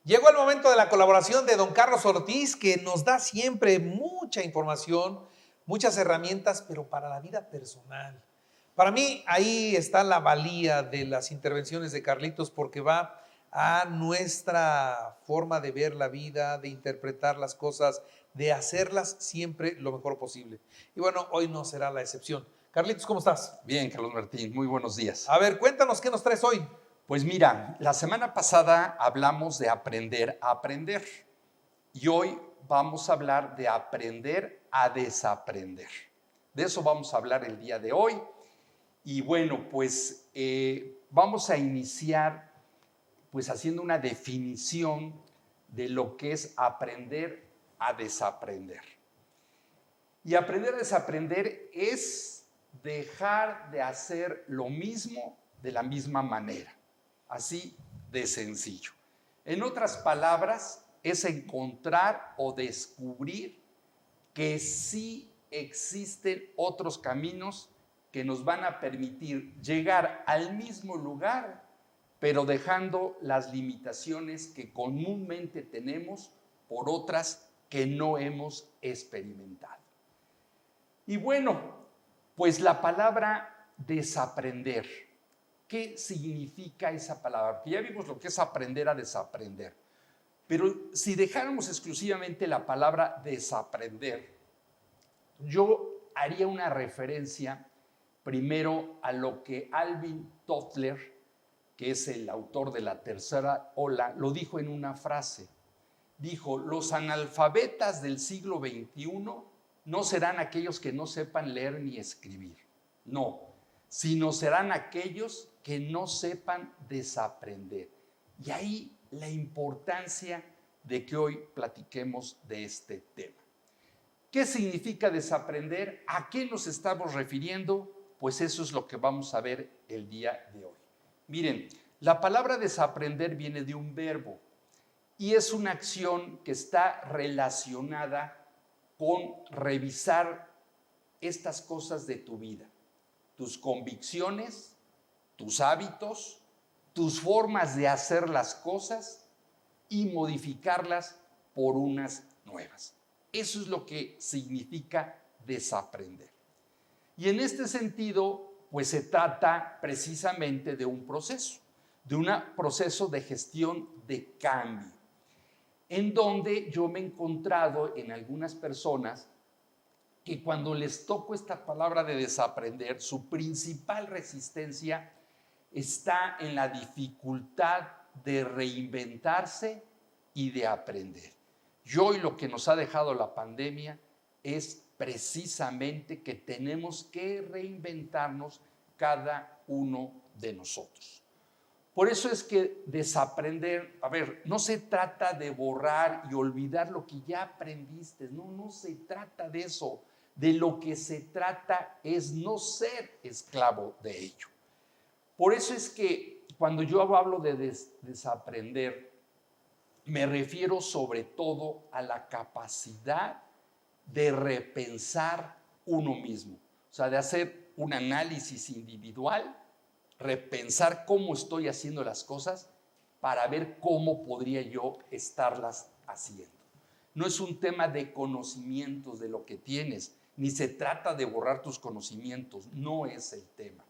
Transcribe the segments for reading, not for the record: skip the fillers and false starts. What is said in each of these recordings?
Llegó el momento de la colaboración de don Carlos Ortiz, que nos da siempre mucha información, muchas herramientas, pero para la vida personal. Para mí, ahí está la valía de las intervenciones de Carlitos, porque va a nuestra forma de ver la vida, de interpretar las cosas, de hacerlas siempre lo mejor posible. Y bueno, hoy no será la excepción. Carlitos, ¿cómo estás? Bien, Carlos Martín, muy buenos días. A ver, cuéntanos qué nos traes hoy. Pues mira, la semana pasada hablamos de aprender a aprender y hoy vamos a hablar de aprender a desaprender. De eso vamos a hablar el día de hoy y bueno, pues vamos a iniciar pues haciendo una definición de lo que es aprender a desaprender. Y aprender a desaprender es dejar de hacer lo mismo de la misma manera. Así de sencillo. En otras palabras, es encontrar o descubrir que sí existen otros caminos que nos van a permitir llegar al mismo lugar, pero dejando las limitaciones que comúnmente tenemos por otras que no hemos experimentado. Y bueno, pues la palabra desaprender. ¿Qué significa esa palabra? Porque ya vimos lo que es aprender a desaprender. Pero si dejáramos exclusivamente la palabra desaprender, yo haría una referencia primero a lo que Alvin Toffler, que es el autor de La Tercera Ola, lo dijo en una frase. Dijo, los analfabetas del siglo XXI no serán aquellos que no sepan leer ni escribir. No, sino serán aquellos que no sepan desaprender. Y ahí la importancia de que hoy platiquemos de este tema. ¿Qué significa desaprender? ¿A qué nos estamos refiriendo? Pues eso es lo que vamos a ver el día de hoy. Miren, la palabra desaprender viene de un verbo y es una acción que está relacionada con revisar estas cosas de tu vida, tus convicciones, tus hábitos, tus formas de hacer las cosas y modificarlas por unas nuevas. Eso es lo que significa desaprender. Y en este sentido, pues se trata precisamente de un proceso de gestión de cambio, en donde yo me he encontrado en algunas personas que cuando les toco esta palabra de desaprender, su principal resistencia está en la dificultad de reinventarse y de aprender. Y hoy lo que nos ha dejado la pandemia es precisamente que tenemos que reinventarnos cada uno de nosotros. Por eso es que desaprender, no se trata de borrar y olvidar lo que ya aprendiste, no se trata de eso. De lo que se trata es no ser esclavo de ello. Por eso es que cuando yo hablo de desaprender, me refiero sobre todo a la capacidad de repensar uno mismo, o sea, de hacer un análisis individual, repensar cómo estoy haciendo las cosas para ver cómo podría yo estarlas haciendo. No es un tema de conocimientos de lo que tienes, ni se trata de borrar tus conocimientos, no es el tema.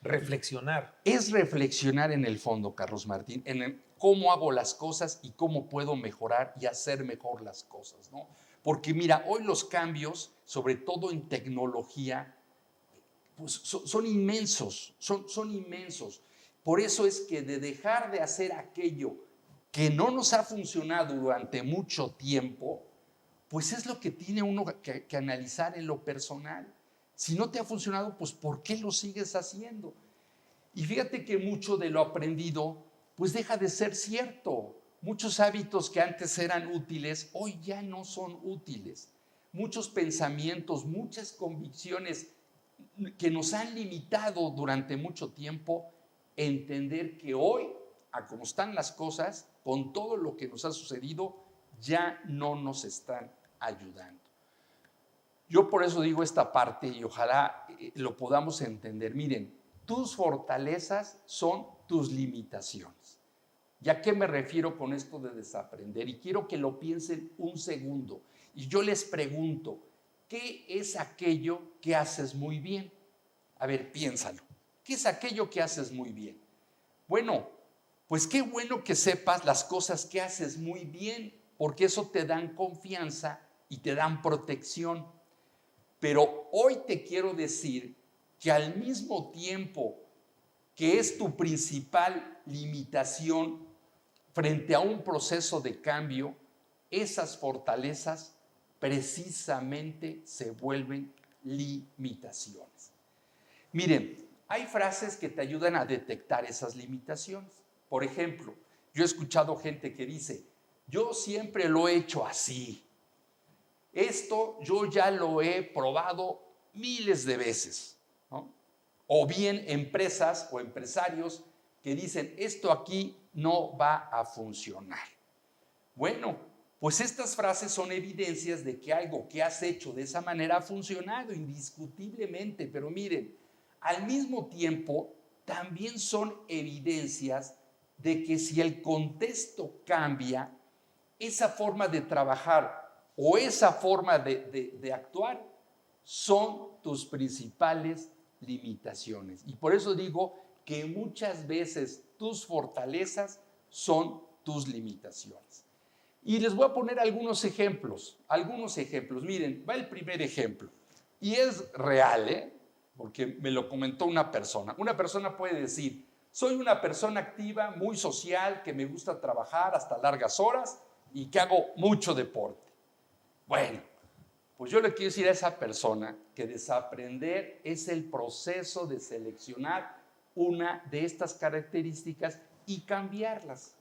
Reflexionar. Es reflexionar en el fondo, Carlos Martín, en cómo hago las cosas y cómo puedo mejorar y hacer mejor las cosas, ¿no? Porque mira, hoy los cambios, sobre todo en tecnología, pues son inmensos, son inmensos. Por eso es que de dejar de hacer aquello que no nos ha funcionado durante mucho tiempo, pues es lo que tiene uno que analizar en lo personal. Si no te ha funcionado, pues ¿por qué lo sigues haciendo? Y fíjate que mucho de lo aprendido, pues deja de ser cierto. Muchos hábitos que antes eran útiles, hoy ya no son útiles. Muchos pensamientos, muchas convicciones que nos han limitado durante mucho tiempo, entender que hoy, a como están las cosas, con todo lo que nos ha sucedido, ya no nos están ayudando. Yo por eso digo esta parte y ojalá lo podamos entender. Miren, tus fortalezas son tus limitaciones. ¿Y a qué me refiero con esto de desaprender? Y quiero que lo piensen un segundo. Y yo les pregunto, ¿qué es aquello que haces muy bien? A ver, piénsalo. ¿Qué es aquello que haces muy bien? Bueno, pues qué bueno que sepas las cosas que haces muy bien, porque eso te dan confianza y te dan protección. Pero hoy te quiero decir que al mismo tiempo que es tu principal limitación frente a un proceso de cambio, esas fortalezas precisamente se vuelven limitaciones. Miren, hay frases que te ayudan a detectar esas limitaciones. Por ejemplo, yo he escuchado gente que dice, yo siempre lo he hecho así. Esto yo ya lo he probado miles de veces, ¿no? O bien empresas o empresarios que dicen, esto aquí no va a funcionar. Bueno, pues estas frases son evidencias de que algo que has hecho de esa manera ha funcionado indiscutiblemente, pero miren, al mismo tiempo también son evidencias de que si el contexto cambia, esa forma de trabajar o esa forma de actuar son tus principales limitaciones. Y por eso digo que muchas veces tus fortalezas son tus limitaciones. Y les voy a poner algunos ejemplos. Miren, va el primer ejemplo. Y es real, porque me lo comentó una persona. Una persona puede decir, soy una persona activa, muy social, que me gusta trabajar hasta largas horas y que hago mucho deporte. Bueno, pues yo le quiero decir a esa persona que desaprender es el proceso de seleccionar una de estas características y cambiarlas.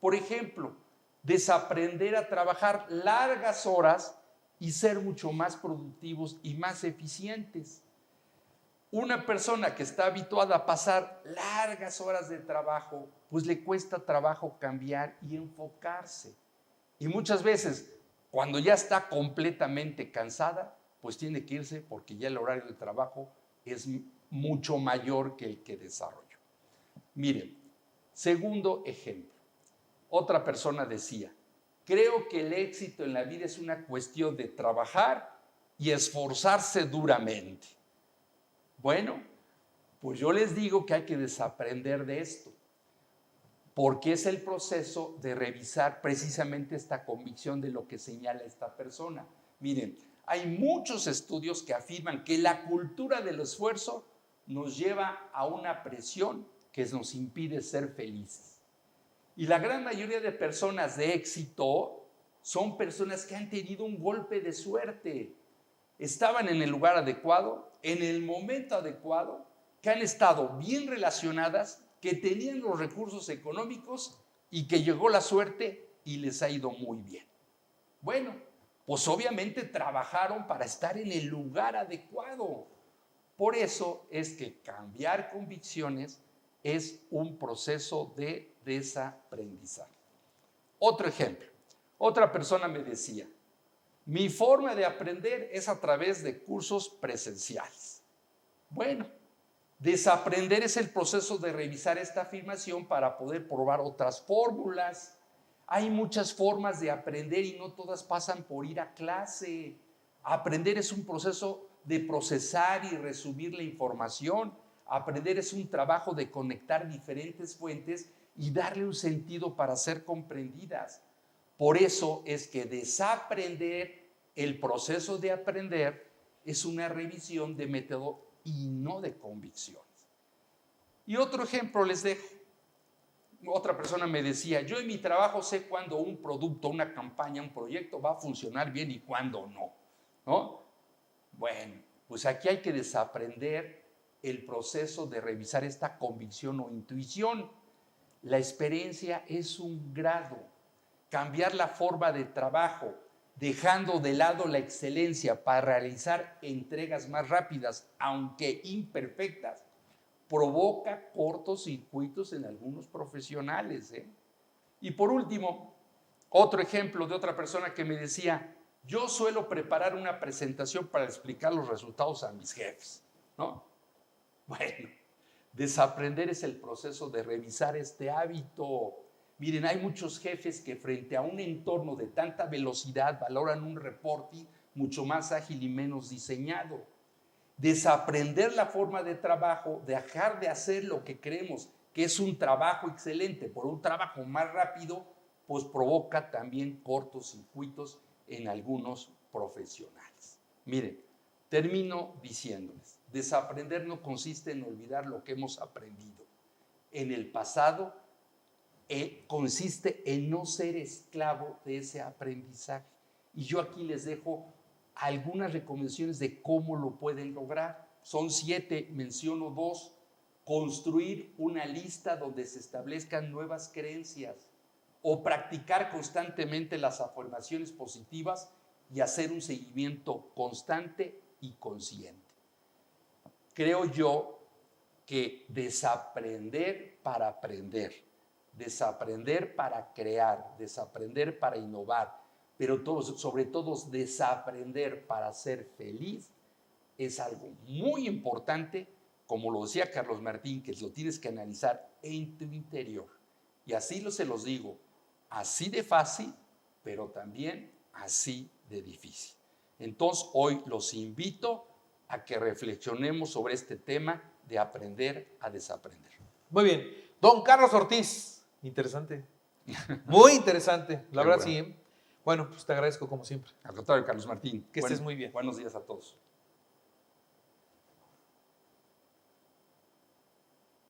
Por ejemplo, desaprender a trabajar largas horas y ser mucho más productivos y más eficientes. Una persona que está habituada a pasar largas horas de trabajo, pues le cuesta trabajo cambiar y enfocarse. Y muchas veces, cuando ya está completamente cansada, pues tiene que irse porque ya el horario de trabajo es mucho mayor que el que desarrolló. Miren, segundo ejemplo. Otra persona decía, creo que el éxito en la vida es una cuestión de trabajar y esforzarse duramente. Bueno, pues yo les digo que hay que desaprender de esto, porque es el proceso de revisar precisamente esta convicción de lo que señala esta persona. Miren, hay muchos estudios que afirman que la cultura del esfuerzo nos lleva a una presión que nos impide ser felices. Y la gran mayoría de personas de éxito son personas que han tenido un golpe de suerte. Estaban en el lugar adecuado, en el momento adecuado, que han estado bien relacionadas, que tenían los recursos económicos y que llegó la suerte y les ha ido muy bien. Bueno, pues obviamente trabajaron para estar en el lugar adecuado. Por eso es que cambiar convicciones es un proceso de desaprendizaje. Otro ejemplo, otra persona me decía, mi forma de aprender es a través de cursos presenciales. Bueno, desaprender es el proceso de revisar esta afirmación para poder probar otras fórmulas. Hay muchas formas de aprender y no todas pasan por ir a clase. Aprender es un proceso de procesar y resumir la información. Aprender es un trabajo de conectar diferentes fuentes y darle un sentido para ser comprendidas. Por eso es que desaprender, el proceso de aprender, es una revisión de método y no de convicciones. Y otro ejemplo les dejo. Otra persona me decía, yo en mi trabajo sé cuándo un producto, una campaña, un proyecto va a funcionar bien y cuándo no, ¿no? Bueno, pues aquí hay que desaprender el proceso de revisar esta convicción o intuición. La experiencia es un grado. Cambiar la forma de trabajo, dejando de lado la excelencia para realizar entregas más rápidas, aunque imperfectas, provoca cortocircuitos en algunos profesionales. Y por último, otro ejemplo de otra persona que me decía, yo suelo preparar una presentación para explicar los resultados a mis jefes, ¿no? Bueno, desaprender es el proceso de revisar este hábito. Miren, hay muchos jefes que frente a un entorno de tanta velocidad valoran un reporting mucho más ágil y menos diseñado. Desaprender la forma de trabajo, dejar de hacer lo que creemos que es un trabajo excelente por un trabajo más rápido, pues provoca también cortocircuitos en algunos profesionales. Miren, termino diciéndoles, desaprender no consiste en olvidar lo que hemos aprendido en el pasado, consiste en no ser esclavo de ese aprendizaje. Y yo aquí les dejo algunas recomendaciones de cómo lo pueden lograr. Son 7, menciono 2. Construir una lista donde se establezcan nuevas creencias o practicar constantemente las afirmaciones positivas y hacer un seguimiento constante y consciente. Creo yo que desaprender para aprender, desaprender para crear, desaprender para innovar, pero sobre todo desaprender para ser feliz es algo muy importante, como lo decía Carlos Martín, que lo tienes que analizar en tu interior. Y así se los digo, así de fácil, pero también así de difícil. Entonces, hoy los invito a que reflexionemos sobre este tema de aprender a desaprender. Muy bien. Don Carlos Ortiz. Interesante. Muy interesante. La verdad, bueno. sí. Bueno, pues te agradezco como siempre. Al contrario, Carlos Martín. Que estés muy bien. Buenos días a todos.